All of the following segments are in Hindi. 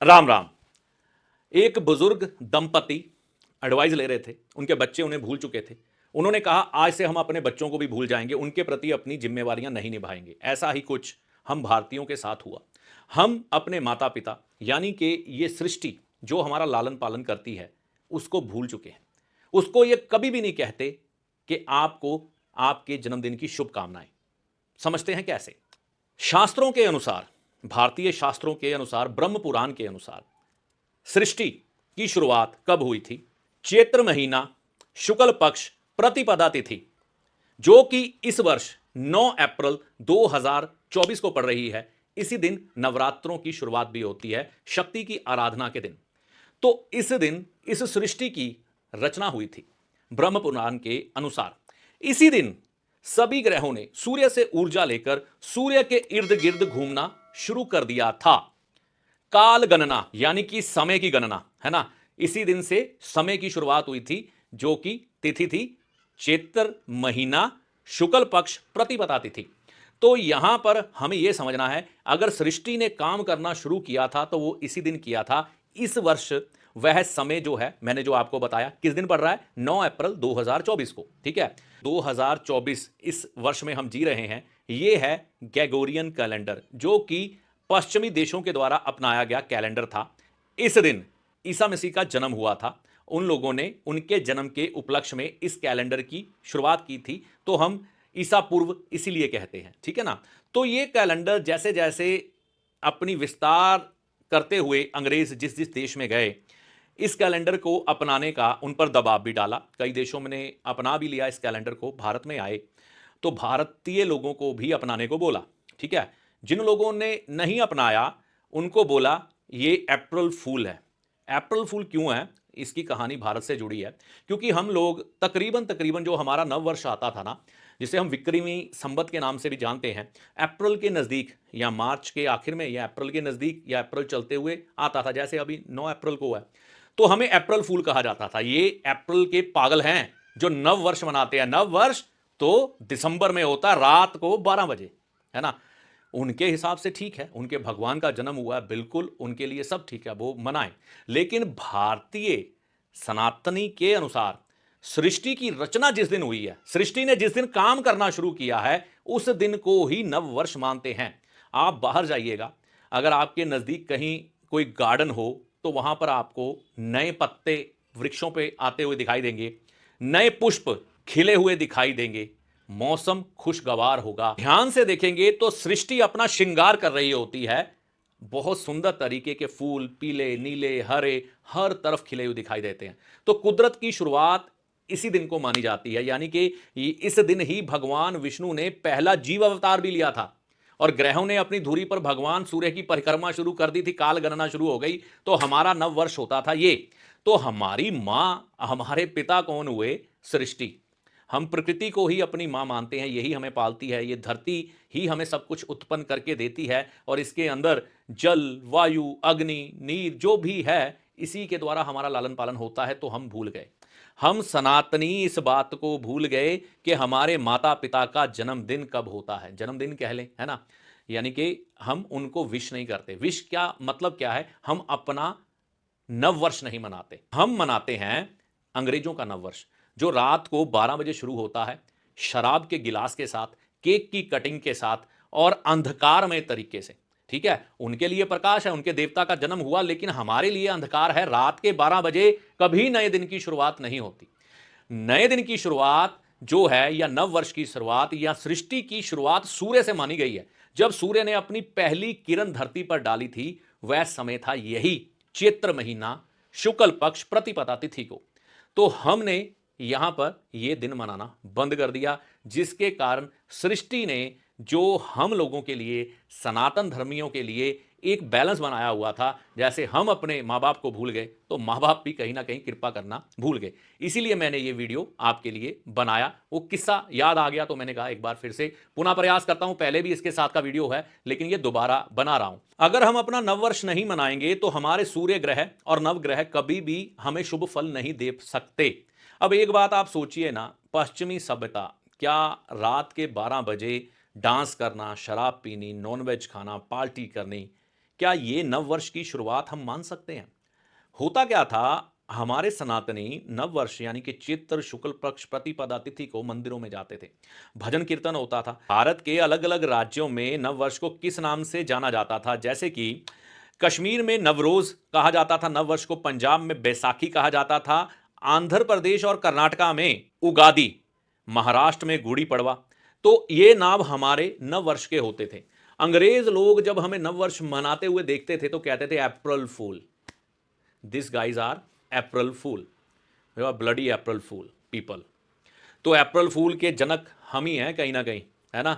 राम राम। एक बुजुर्ग दंपति एडवाइस ले रहे थे। उनके बच्चे उन्हें भूल चुके थे। उन्होंने कहा आज से हम अपने बच्चों को भी भूल जाएंगे, उनके प्रति अपनी जिम्मेवारियां नहीं निभाएंगे। ऐसा ही कुछ हम भारतीयों के साथ हुआ। हम अपने माता पिता यानी कि ये सृष्टि जो हमारा लालन पालन करती है उसको भूल चुके हैं। उसको ये कभी भी नहीं कहते कि आपको आपके जन्मदिन की शुभकामनाएं। समझते हैं कैसे? शास्त्रों के अनुसार, भारतीय शास्त्रों के अनुसार, ब्रह्म पुराण के अनुसार सृष्टि की शुरुआत कब हुई थी? चैत्र महीना, शुक्ल पक्ष, प्रतिपदा तिथि, जो कि इस वर्ष 9 अप्रैल 2024 को पड़ रही है। इसी दिन नवरात्रों की शुरुआत भी होती है, शक्ति की आराधना के दिन। तो इस दिन इस सृष्टि की रचना हुई थी ब्रह्म पुराण के अनुसार। इसी दिन सभी ग्रहों ने सूर्य से ऊर्जा लेकर सूर्य के इर्द गिर्द घूमना शुरू कर दिया था। काल गणना यानी कि समय की गणना है ना, इसी दिन से समय की शुरुआत हुई थी, जो कि तिथि थी चैत्र महीना, शुक्ल पक्ष, प्रतिपदा तिथि। तो यहां पर हमें यह समझना है, अगर सृष्टि ने काम करना शुरू किया था तो वो इसी दिन किया था। इस वर्ष वह समय जो है, मैंने जो आपको बताया, किस दिन पड़ रहा है? 9 अप्रैल 2024 को। ठीक है, 2024 इस वर्ष में हम जी रहे हैं। यह है ग्रेगोरियन कैलेंडर, जो कि पश्चिमी देशों के द्वारा अपनाया गया कैलेंडर था। इस दिन ईसा मसीह का जन्म हुआ था। उन लोगों ने उनके जन्म के उपलक्ष्य में इस कैलेंडर की शुरुआत की थी, तो हम ईसा पूर्व इसीलिए कहते हैं। ठीक है ना। तो ये कैलेंडर जैसे जैसे अपनी विस्तार करते हुए अंग्रेज जिस जिस देश में गए, इस कैलेंडर को अपनाने का उन पर दबाव भी डाला। कई देशों ने अपना भी लिया इस कैलेंडर को। भारत में आए तो भारतीय लोगों को भी अपनाने को बोला। ठीक है, जिन लोगों ने नहीं अपनाया उनको बोला ये अप्रैल फूल है। अप्रैल फूल क्यों है? इसकी कहानी भारत से जुड़ी है, क्योंकि हम लोग तकरीबन तकरीबन जो हमारा नव वर्ष आता था ना, जिसे हम विक्रमी संवत के नाम से भी जानते हैं, अप्रैल के नज़दीक या मार्च के आखिर में या अप्रैल के नज़दीक या अप्रैल चलते हुए आता था। जैसे अभी 9 अप्रैल को है तो हमें अप्रैल फूल कहा जाता था। ये अप्रैल के पागल हैं जो नव वर्ष मनाते हैं। नव वर्ष तो दिसंबर में होता, रात को 12 बजे, है ना। उनके हिसाब से ठीक है, उनके भगवान का जन्म हुआ है, बिल्कुल उनके लिए सब ठीक है, वो मनाएं। लेकिन भारतीय सनातनी के अनुसार सृष्टि की रचना जिस दिन हुई है, सृष्टि ने जिस दिन काम करना शुरू किया है, उस दिन को ही नव वर्ष मानते हैं। आप बाहर जाइएगा, अगर आपके नजदीक कहीं कोई गार्डन हो तो वहां पर आपको नए पत्ते वृक्षों पे आते हुए दिखाई देंगे, नए पुष्प खिले हुए दिखाई देंगे, मौसम खुशगवार होगा। ध्यान से देखेंगे तो सृष्टि अपना श्रृंगार कर रही होती है। बहुत सुंदर तरीके के फूल, पीले, नीले, हरे, हर तरफ खिले हुए दिखाई देते हैं। तो कुदरत की शुरुआत इसी दिन को मानी जाती है, यानी कि इस दिन ही भगवान विष्णु ने पहला जीव अवतार भी लिया था। और ग्रहों ने अपनी धुरी पर भगवान सूर्य की परिक्रमा शुरू कर दी थी, काल गणना शुरू हो गई, तो हमारा नव वर्ष होता था ये। तो हमारी मां, हमारे पिता कौन हुए? सृष्टि। हम प्रकृति को ही अपनी मां मानते हैं, यही हमें पालती है। ये धरती ही हमें सब कुछ उत्पन्न करके देती है, और इसके अंदर जल, वायु, अग्नि, नीर जो भी है, इसी के द्वारा हमारा लालन पालन होता है। तो हम भूल गए, हम सनातनी इस बात को भूल गए कि हमारे माता पिता का जन्मदिन कब होता है। जन्मदिन कह लें, है ना, यानी कि हम उनको विश नहीं करते। विश क्या मतलब क्या है? हम अपना नव वर्ष नहीं मनाते, हम मनाते हैं अंग्रेजों का नव वर्ष, जो रात को 12 बजे शुरू होता है, शराब के गिलास के साथ, केक की कटिंग के साथ और अंधकारमय तरीके से। ठीक है, उनके लिए प्रकाश है, उनके देवता का जन्म हुआ, लेकिन हमारे लिए अंधकार है। रात के 12 बजे कभी नए दिन की शुरुआत नहीं होती। नए दिन की शुरुआत जो है, या नव वर्ष की शुरुआत या सृष्टि की शुरुआत सूर्य से मानी गई है। जब सूर्य ने अपनी पहली किरण धरती पर डाली थी, वह समय था यही चैत्र महीना, शुक्ल पक्ष, प्रतिपदा तिथि को। तो हमने यहां पर यह दिन मनाना बंद कर दिया, जिसके कारण सृष्टि ने जो हम लोगों के लिए, सनातन धर्मियों के लिए एक बैलेंस बनाया हुआ था, जैसे हम अपने माँ बाप को भूल गए तो माँ बाप भी कहीं ना कहीं कृपा करना भूल गए। इसीलिए मैंने ये वीडियो आपके लिए बनाया। वो किस्सा याद आ गया तो मैंने कहा एक बार फिर से पुनः प्रयास करता हूं। पहले भी इसके साथ का वीडियो है, लेकिन ये दोबारा बना रहा हूं। अगर हम अपना नववर्ष नहीं मनाएंगे तो हमारे सूर्य ग्रह और नवग्रह कभी भी हमें शुभ फल नहीं दे सकते। अब एक बात आप सोचिए ना, पश्चिमी सभ्यता, क्या रात के 12 बजे डांस करना, शराब पीनी, नॉनवेज खाना, पार्टी करनी, क्या ये नववर्ष की शुरुआत हम मान सकते हैं? होता क्या था, हमारे सनातनी नववर्ष यानी कि चैत्र शुक्ल पक्ष प्रतिपदा तिथि को मंदिरों में जाते थे। भजन कीर्तन होता था। भारत के अलग-अलग राज्यों में नववर्ष को किस नाम से जाना जाता था? जैसे कि कश्मीर में नवरोज कहा जाता था नववर्ष को, पंजाब में बैसाखी कहा जाता था, आंध्र प्रदेश और कर्नाटका में उगादी, महाराष्ट्र में गुड़ी पड़वा। तो ये नाम हमारे नववर्ष के होते थे। अंग्रेज लोग जब हमें नववर्ष मनाते हुए देखते थे तो कहते थे April fool, this guys are April fool, you are bloody April fool people. तो अप्रैल फूल के जनक हम ही हैं कहीं ना कहीं, है ना।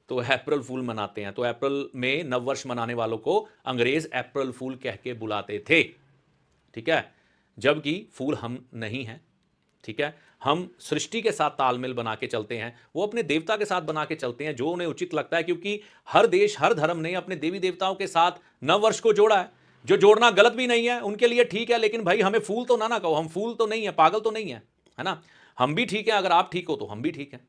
तो अप्रैल फूल मनाते हैं, तो अप्रैल में नववर्ष मनाने वालों को अंग्रेज अप्रैल फूल कह के बुलाते थे, ठीक है, जबकि फूल हम नहीं हैं, ठीक है। हम सृष्टि के साथ तालमेल बना के चलते हैं, वो अपने देवता के साथ बना के चलते हैं जो उन्हें उचित लगता है, क्योंकि हर देश हर धर्म ने अपने देवी देवताओं के साथ नववर्ष को जोड़ा है। जो जोड़ना गलत भी नहीं है, उनके लिए ठीक है, लेकिन भाई हमें फूल तो ना कहो, हम फूल तो नहीं है, पागल तो नहीं है ना। हम भी ठीक है, अगर आप ठीक हो तो हम भी ठीक है।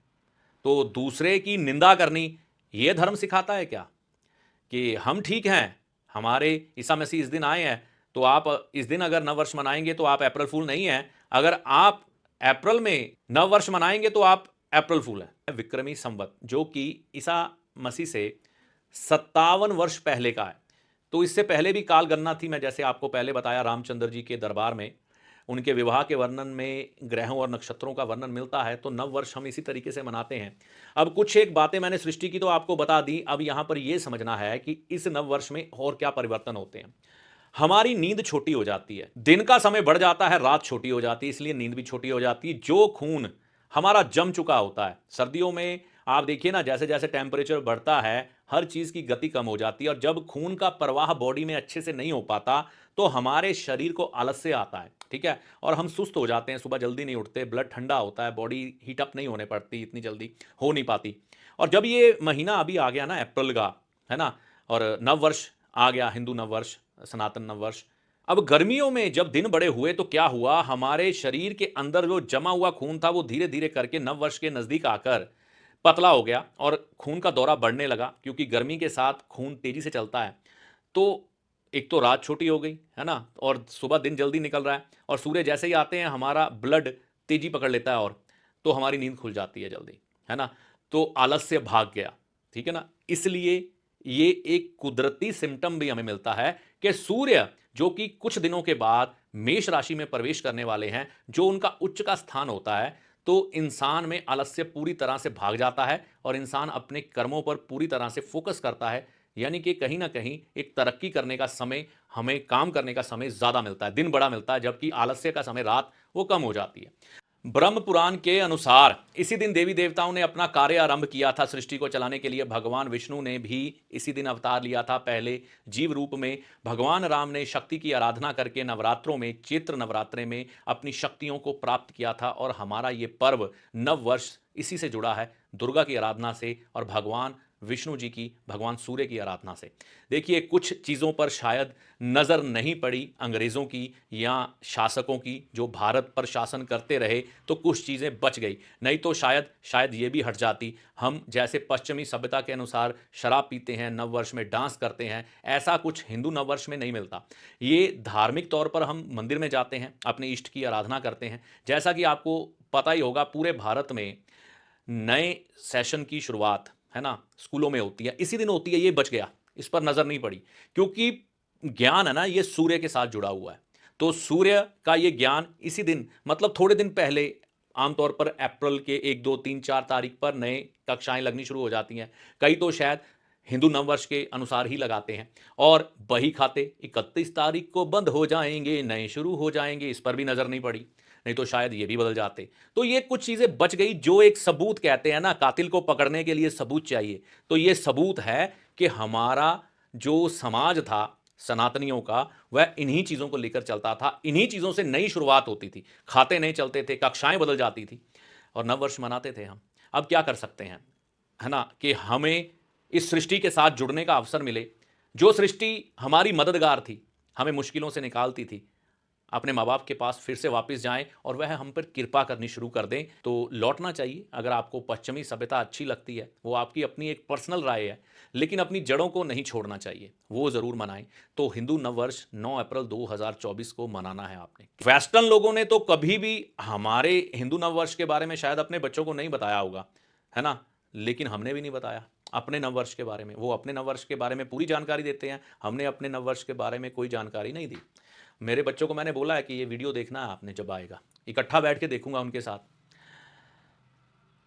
तो दूसरे की निंदा करनी यह धर्म सिखाता है क्या कि हम ठीक हैं, हमारे ईसा मसीह इस दिन आए हैं, तो आप इस दिन अगर नववर्ष मनाएंगे तो आप अप्रैल फूल नहीं हैं, अगर आप अप्रैल में नववर्ष मनाएंगे तो आप अप्रैल फूल हैं। विक्रमी संवत जो कि ईसा मसीह से 57 वर्ष पहले का है, तो इससे पहले भी काल गणना थी। मैं जैसे आपको पहले बताया, रामचंद्र जी के दरबार में उनके विवाह के वर्णन में ग्रहों और नक्षत्रों का वर्णन मिलता है, तो नववर्ष हम इसी तरीके से मनाते हैं। अब कुछ एक बातें मैंने सृष्टि की तो आपको बता दी, अब यहां पर यह समझना है कि इस नववर्ष में और क्या परिवर्तन होते हैं। हमारी नींद छोटी हो जाती है, दिन का समय बढ़ जाता है, रात छोटी हो जाती है, इसलिए नींद भी छोटी हो जाती है। जो खून हमारा जम चुका होता है, सर्दियों में आप देखिए ना, जैसे जैसे टेम्परेचर बढ़ता है हर चीज की गति कम हो जाती है, और जब खून का प्रवाह बॉडी में अच्छे से नहीं हो पाता तो हमारे शरीर को आलस्य आता है, ठीक है, और हम सुस्त हो जाते हैं, सुबह जल्दी नहीं उठते, ब्लड ठंडा होता है, बॉडी हीट अप नहीं होने पड़ती, इतनी जल्दी हो नहीं पाती। और जब ये महीना अभी आ गया ना अप्रैल का, है ना, और नववर्ष आ गया, हिंदू नववर्ष, सनातन नववर्ष, अब गर्मियों में जब दिन बड़े हुए तो क्या हुआ, हमारे शरीर के अंदर जो जमा हुआ खून था वो धीरे धीरे करके नववर्ष के नजदीक आकर पतला हो गया और खून का दौरा बढ़ने लगा, क्योंकि गर्मी के साथ खून तेजी से चलता है। तो एक तो रात छोटी हो गई, है ना, और सुबह दिन जल्दी निकल रहा है, और सूर्य जैसे ही आते हैं हमारा ब्लड तेजी पकड़ लेता है, और तो हमारी नींद खुल जाती है जल्दी, है ना, तो आलस्य भाग गया, ठीक है ना। इसलिए ये एक कुदरती सिम्टम भी हमें मिलता है कि सूर्य जो कि कुछ दिनों के बाद मेष राशि में प्रवेश करने वाले हैं, जो उनका उच्च का स्थान होता है, तो इंसान में आलस्य पूरी तरह से भाग जाता है और इंसान अपने कर्मों पर पूरी तरह से फोकस करता है। यानी कि कहीं ना कहीं एक तरक्की करने का समय, हमें काम करने का समय ज्यादा मिलता है, दिन बड़ा मिलता है, जबकि आलस्य का समय, रात, वो कम हो जाती है। ब्रह्म पुराण के अनुसार इसी दिन देवी देवताओं ने अपना कार्य आरंभ किया था सृष्टि को चलाने के लिए। भगवान विष्णु ने भी इसी दिन अवतार लिया था, पहले जीव रूप में। भगवान राम ने शक्ति की आराधना करके नवरात्रों में, चैत्र नवरात्रे में अपनी शक्तियों को प्राप्त किया था, और हमारा ये पर्व नव वर्ष इसी से जुड़ा है, दुर्गा की आराधना से और भगवान विष्णु जी की, भगवान सूर्य की आराधना से। देखिए, कुछ चीज़ों पर शायद नज़र नहीं पड़ी अंग्रेज़ों की या शासकों की, जो भारत पर शासन करते रहे, तो कुछ चीज़ें बच गई, नहीं तो शायद ये भी हट जाती। हम जैसे पश्चिमी सभ्यता के अनुसार शराब पीते हैं, नववर्ष में डांस करते हैं, ऐसा कुछ हिंदू नववर्ष में नहीं मिलता। ये धार्मिक तौर पर हम मंदिर में जाते हैं, अपने इष्ट की आराधना करते हैं। जैसा कि आपको पता ही होगा, पूरे भारत में नए सेशन की शुरुआत, है ना, स्कूलों में होती है, इसी दिन होती है। ये बच गया, इस पर नजर नहीं पड़ी, क्योंकि ज्ञान है ना, ये सूर्य के साथ जुड़ा हुआ है, तो सूर्य का ये ज्ञान इसी दिन, मतलब थोड़े दिन पहले, आमतौर पर अप्रैल के 1, 2, 3, 4 तारीख पर नए कक्षाएं लगनी शुरू हो जाती हैं। कई तो शायद हिंदू नववर्ष के अनुसार ही लगाते हैं। और बही खाते 31 तारीख को बंद हो जाएंगे, नए शुरू हो जाएंगे, इस पर भी नजर नहीं पड़ी, नहीं तो शायद ये भी बदल जाते। तो ये कुछ चीजें बच गई, जो एक सबूत, कहते हैं ना, कातिल को पकड़ने के लिए सबूत चाहिए, तो ये सबूत है कि हमारा जो समाज था सनातनियों का, वह इन्हीं चीजों को लेकर चलता था, इन्हीं चीजों से नई शुरुआत होती थी, खाते नहीं चलते थे, कक्षाएं बदल जाती थी, और नववर्ष मनाते थे हम। अब क्या कर सकते हैं, है ना, कि हमें इस सृष्टि के साथ जुड़ने का अवसर मिले। जो सृष्टि हमारी मददगार थी, हमें मुश्किलों से निकालती थी, अपने माँ बाप के पास फिर से वापस जाएं और वह हम पर कृपा करनी शुरू कर दें। तो लौटना चाहिए। अगर आपको पश्चिमी सभ्यता अच्छी लगती है, वो आपकी अपनी एक पर्सनल राय है, लेकिन अपनी जड़ों को नहीं छोड़ना चाहिए, वो ज़रूर मनाएं। तो हिंदू नववर्ष 9 अप्रैल 2024 को मनाना है आपने। वेस्टर्न लोगों ने तो कभी भी हमारे हिंदू नववर्ष के बारे में शायद अपने बच्चों को नहीं बताया होगा, है ना, लेकिन हमने भी नहीं बताया अपने नववर्ष के बारे में। वो अपने नववर्ष के बारे में पूरी जानकारी देते हैं, हमने अपने नववर्ष के बारे में कोई जानकारी नहीं दी। मेरे बच्चों को मैंने बोला है कि ये वीडियो देखना है आपने, जब आएगा इकट्ठा बैठ के देखूंगा उनके साथ।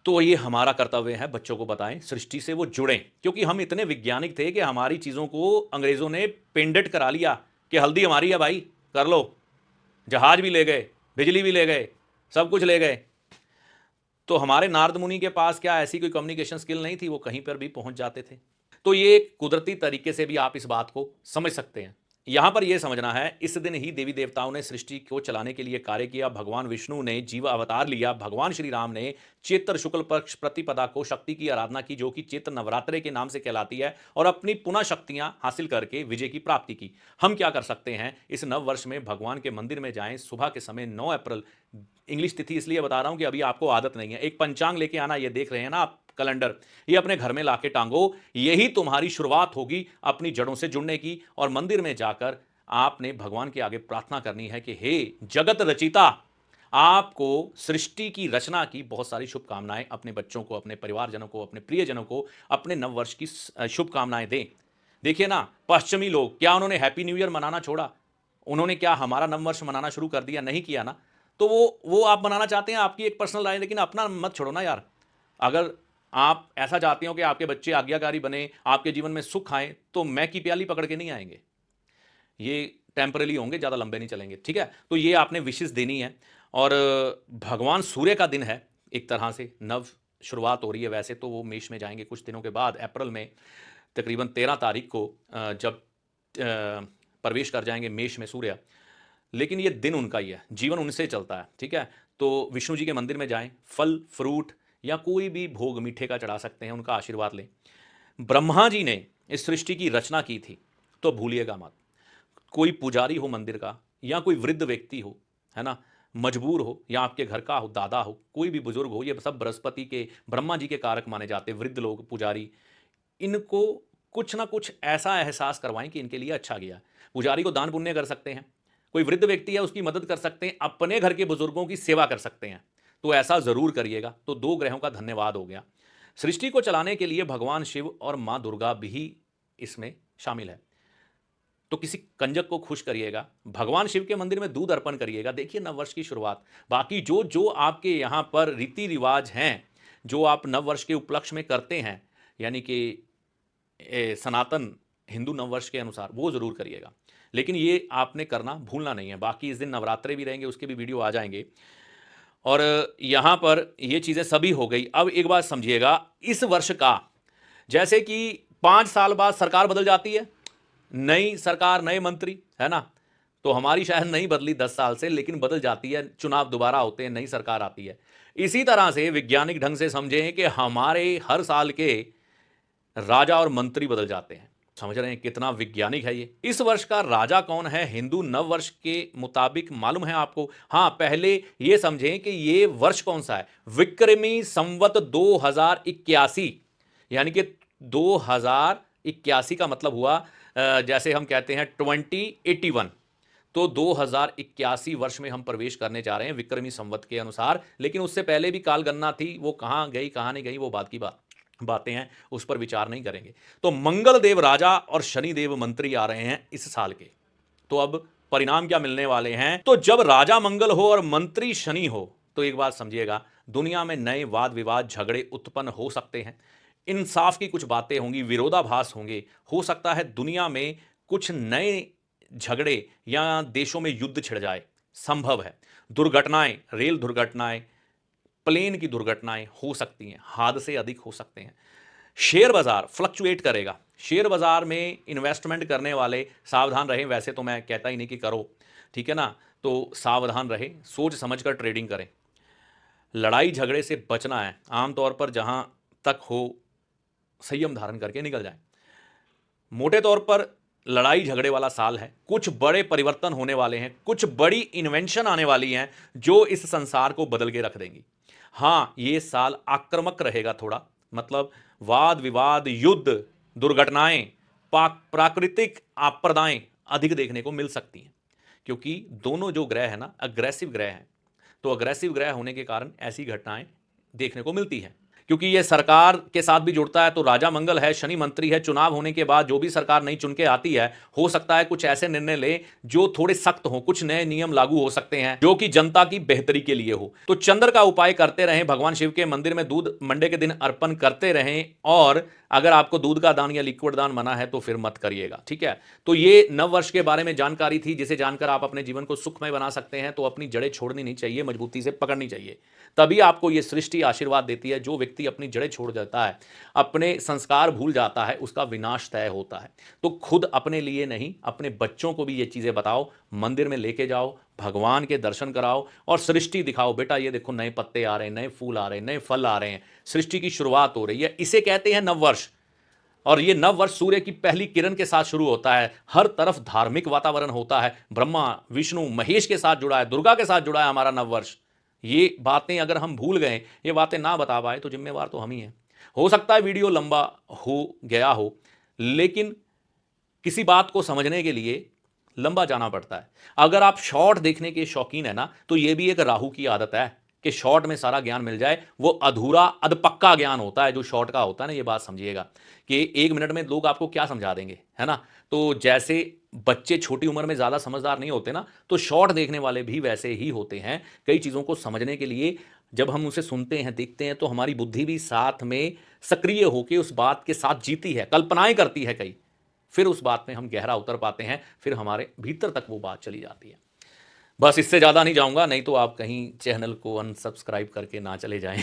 तो ये हमारा कर्तव्य है, बच्चों को बताएं, सृष्टि से वो जुड़ें, क्योंकि हम इतने वैज्ञानिक थे कि हमारी चीज़ों को अंग्रेज़ों ने पेंडेट करा लिया कि हल्दी हमारी है भाई, कर लो। जहाज भी ले गए, बिजली भी ले गए, सब कुछ ले गए। तो हमारे नारद मुनि के पास क्या ऐसी कोई कम्युनिकेशन स्किल नहीं थी, वो कहीं पर भी पहुंच जाते थे। तो ये कुदरती तरीके से भी आप इस बात को समझ सकते हैं। यहां पर यह समझना है, इस दिन ही देवी देवताओं ने सृष्टि को चलाने के लिए कार्य किया। भगवान विष्णु ने जीव अवतार लिया, भगवान श्री राम ने चैत्र शुक्ल पक्ष प्रतिपदा को शक्ति की आराधना की, जो कि चैत्र नवरात्रे के नाम से कहलाती है, और अपनी पुनः शक्तियां हासिल करके विजय की प्राप्ति की। हम क्या कर सकते हैं इस नव वर्ष में? भगवान के मंदिर में जाएं सुबह के समय, 9 अप्रैल। इंग्लिश तिथि इसलिए बता रहा हूं कि अभी आपको आदत नहीं है। एक पंचांग लेके आना, ये देख रहे हैं ना आप कैलेंडर, ये अपने घर में लाके टांगो। यही तुम्हारी शुरुआत होगी अपनी जड़ों से जुड़ने की। और मंदिर में जाकर आपने भगवान के आगे प्रार्थना करनी है कि हे जगत रचिता, आपको सृष्टि की रचना की बहुत सारी शुभकामनाएं। अपने बच्चों को, अपने परिवारजनों को, अपने प्रियजनों को अपने नववर्ष की शुभकामनाएं दें। देखिए ना, पश्चिमी लोग क्या उन्होंने हैप्पी न्यू ईयर मनाना छोड़ा? उन्होंने क्या हमारा नववर्ष मनाना शुरू कर दिया? नहीं किया ना। तो वो आप मनाना चाहते हैं, आपकी एक पर्सनल राय, लेकिन अपना मत छोड़ो ना यार। अगर आप ऐसा चाहते हो कि आपके बच्चे आज्ञाकारी बने, आपके जीवन में सुख आए, तो मैं की प्याली पकड़ के नहीं आएंगे। ये टेम्पररी होंगे, ज़्यादा लंबे नहीं चलेंगे, ठीक है। तो ये आपने विशेष देनी है। और भगवान सूर्य का दिन है, एक तरह से नव शुरुआत हो रही है। वैसे तो वो मेष में जाएंगे कुछ दिनों के बाद, अप्रैल में तकरीबन 13 तारीख को जब प्रवेश कर जाएंगे मेष में सूर्य, लेकिन ये दिन उनका ही है, जीवन उनसे चलता है, ठीक है। तो विष्णु जी के मंदिर में जाएं, फल फ्रूट या कोई भी भोग मीठे का चढ़ा सकते हैं, उनका आशीर्वाद लें। ब्रह्मा जी ने इस सृष्टि की रचना की थी, तो भूलिएगा मत। कोई पुजारी हो मंदिर का, या कोई वृद्ध व्यक्ति हो, है ना, मजबूर हो, या आपके घर का हो, दादा हो, कोई भी बुजुर्ग हो, ये सब बृहस्पति के, ब्रह्मा जी के कारक माने जाते हैं। वृद्ध लोग, पुजारी, इनको कुछ ना कुछ ऐसा एहसास करवाएं कि इनके लिए अच्छा गया। पुजारी को दान पुण्य कर सकते हैं, कोई वृद्ध व्यक्ति है उसकी मदद कर सकते हैं, अपने घर के बुजुर्गों की सेवा कर सकते हैं। तो ऐसा जरूर करिएगा। तो 2 ग्रहों का धन्यवाद हो गया। सृष्टि को चलाने के लिए भगवान शिव और मां दुर्गा भी इसमें शामिल है। तो किसी कंजक को खुश करिएगा, भगवान शिव के मंदिर में दूध अर्पण करिएगा। देखिए नववर्ष की शुरुआत। बाकी जो जो आपके यहाँ पर रीति रिवाज हैं, जो आप नववर्ष के उपलक्ष्य में करते हैं, यानी कि सनातन हिंदू नववर्ष के अनुसार, वो जरूर करिएगा। लेकिन ये आपने करना भूलना नहीं है। बाकी इस दिन नवरात्रे भी रहेंगे, उसके भी वीडियो आ जाएंगे। और यहाँ पर ये चीज़ें सभी हो गई। अब एक बात समझिएगा, इस वर्ष का, जैसे कि 5 साल बाद सरकार बदल जाती है, नई सरकार, नए मंत्री, है ना, तो हमारी शायद नहीं बदली 10 साल से, लेकिन बदल जाती है, चुनाव दोबारा होते हैं, नई सरकार आती है। इसी तरह से वैज्ञानिक ढंग से समझें कि हमारे हर साल के राजा और मंत्री बदल जाते हैं। समझ रहे हैं कितना वैज्ञानिक है ये? इस वर्ष का राजा कौन है हिंदू नव वर्ष के मुताबिक, मालूम है आपको? हाँ, पहले ये समझें कि ये वर्ष कौन सा है। विक्रमी संवत 2081, यानी कि 2081 का मतलब हुआ जैसे हम कहते हैं 2081। तो 2081 वर्ष में हम प्रवेश करने जा रहे हैं विक्रमी संवत के अनुसार। लेकिन उससे पहले भी काल गणना थी, वो कहाँ गई कहाँ नहीं गई, वो बात की बातें हैं, उस पर विचार नहीं करेंगे। तो मंगल देव राजा और शनि देव मंत्री आ रहे हैं इस साल के। तो अब परिणाम क्या मिलने वाले हैं? तो जब राजा मंगल हो और मंत्री शनि हो, तो एक बात समझिएगा, दुनिया में नए वाद विवाद, झगड़े उत्पन्न हो सकते हैं। इंसाफ की कुछ बातें होंगी, विरोधाभास होंगे। हो सकता है दुनिया में कुछ नए झगड़े या देशों में युद्ध छिड़ जाए, संभव है। दुर्घटनाएं, रेल दुर्घटनाएं, प्लेन की दुर्घटनाएं हो सकती हैं, हादसे अधिक हो सकते हैं। शेयर बाजार फ्लक्चुएट करेगा। शेयर बाजार में इन्वेस्टमेंट करने वाले सावधान रहें। वैसे तो मैं कहता ही नहीं कि करो, ठीक है ना, तो सावधान रहें, सोच समझकर ट्रेडिंग करें। लड़ाई झगड़े से बचना है, आमतौर पर जहां तक हो संयम धारण करके निकल जाए। मोटे तौर पर लड़ाई झगड़े वाला साल है, कुछ बड़े परिवर्तन होने वाले हैं, कुछ बड़ी इन्वेंशन आने वाली हैं जो इस संसार को बदल के रख देंगी। हाँ, ये साल आक्रामक रहेगा थोड़ा, मतलब वाद विवाद, युद्ध, दुर्घटनाएं, प्राकृतिक आपदाएं अधिक देखने को मिल सकती हैं, क्योंकि दोनों जो ग्रह है ना अग्रेसिव ग्रह हैं, तो अग्रेसिव ग्रह होने के कारण ऐसी घटनाएं देखने को मिलती हैं। क्योंकि ये सरकार के साथ भी जुड़ता है, तो राजा मंगल है, शनि मंत्री है, चुनाव होने के बाद जो भी सरकार नई चुन के आती है, हो सकता है कुछ ऐसे निर्णय ले जो थोड़े सख्त हो, कुछ नए नियम लागू हो सकते हैं जो कि जनता की बेहतरी के लिए हो। तो चंद्र का उपाय करते रहें, भगवान शिव के मंदिर में दूध मंडे के दिन अर्पण करते रहें, और अगर आपको दूध का दान या लिक्विड दान मना है तो फिर मत करिएगा, ठीक है। तो ये नव वर्ष के बारे में जानकारी थी, जिसे जानकर आप अपने जीवन को सुखमय बना सकते हैं। तो अपनी जड़ें छोड़नी नहीं चाहिए, मजबूती से पकड़नी चाहिए, तभी आपको ये सृष्टि आशीर्वाद देती है। जो व्यक्ति अपनी जड़ें छोड़ देता है, अपने संस्कार भूल जाता है, उसका विनाश तय होता है। तो खुद अपने लिए नहीं, अपने बच्चों को भी ये चीजें बताओ, मंदिर में लेके जाओ, भगवान के दर्शन कराओ और सृष्टि दिखाओ। बेटा ये देखो नए पत्ते आ रहे हैं, नए फूल आ रहे हैं, नए फल आ रहे हैं, सृष्टि की शुरुआत हो रही है। इसे कहते हैं नववर्ष। और ये नववर्ष सूर्य की पहली किरण के साथ शुरू होता है। हर तरफ धार्मिक वातावरण होता है, ब्रह्मा विष्णु महेश के साथ जुड़ा है, दुर्गा के साथ जुड़ा है हमारा नववर्ष। ये बातें अगर हम भूल गए, ये बातें ना बता पाए, तो जिम्मेवार तो हम ही हैं। हो सकता है वीडियो लंबा हो गया हो, लेकिन किसी बात को समझने के लिए लंबा जाना पड़ता है। अगर आप शॉर्ट देखने के शौकीन है ना, तो ये भी एक राहु की आदत है कि शॉर्ट में सारा ज्ञान मिल जाए। वो अधूरा अधपक्का ज्ञान होता है जो शॉर्ट का होता है ना। ये बात समझिएगा कि 1 मिनट में लोग आपको क्या समझा देंगे, है ना। तो जैसे बच्चे छोटी उम्र में ज़्यादा समझदार नहीं होते ना, तो शॉर्ट देखने वाले भी वैसे ही होते हैं। कई चीज़ों को समझने के लिए जब हम उसे सुनते हैं, देखते हैं, तो हमारी बुद्धि भी साथ में सक्रिय होकर उस बात के साथ जीती है, कल्पनाएं करती है कई। फिर उस बात में हम गहरा उतर पाते हैं, फिर हमारे भीतर तक वो बात चली जाती है। बस इससे ज़्यादा नहीं जाऊंगा, नहीं तो आप कहीं चैनल को अनसब्सक्राइब करके ना चले जाएं।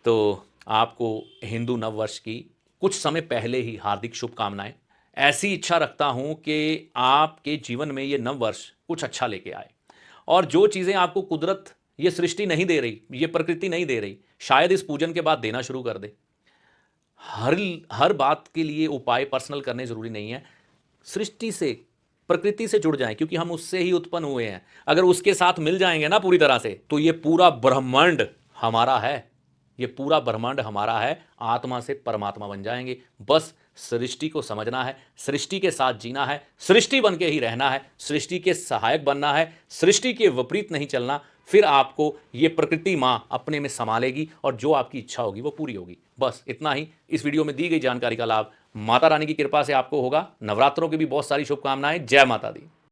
तो आपको हिंदू नव वर्ष की कुछ समय पहले ही हार्दिक शुभकामनाएं। ऐसी इच्छा रखता हूं कि आपके जीवन में ये नव वर्ष कुछ अच्छा लेके आए, और जो चीज़ें आपको कुदरत, ये सृष्टि नहीं दे रही, ये प्रकृति नहीं दे रही, शायद इस पूजन के बाद देना शुरू कर दे। हर बात के लिए उपाय पर्सनल करने जरूरी नहीं है। सृष्टि से, प्रकृति से जुड़ जाएं, क्योंकि हम उससे ही उत्पन्न हुए हैं। अगर उसके साथ मिल जाएंगे ना पूरी तरह से, तो ये पूरा ब्रह्मांड हमारा है, ये पूरा ब्रह्मांड हमारा है। आत्मा से परमात्मा बन जाएंगे। बस सृष्टि को समझना है, सृष्टि के साथ जीना है, सृष्टि बन के ही रहना है, सृष्टि के सहायक बनना है, सृष्टि के विपरीत नहीं चलना। फिर आपको ये प्रकृति माँ अपने में संभालेगी और जो आपकी इच्छा होगी वो पूरी होगी। बस इतना ही। इस वीडियो में दी गई जानकारी का लाभ माता रानी की कृपा से आपको होगा। नवरात्रों की भी बहुत सारी शुभकामनाएं। जय माता दी।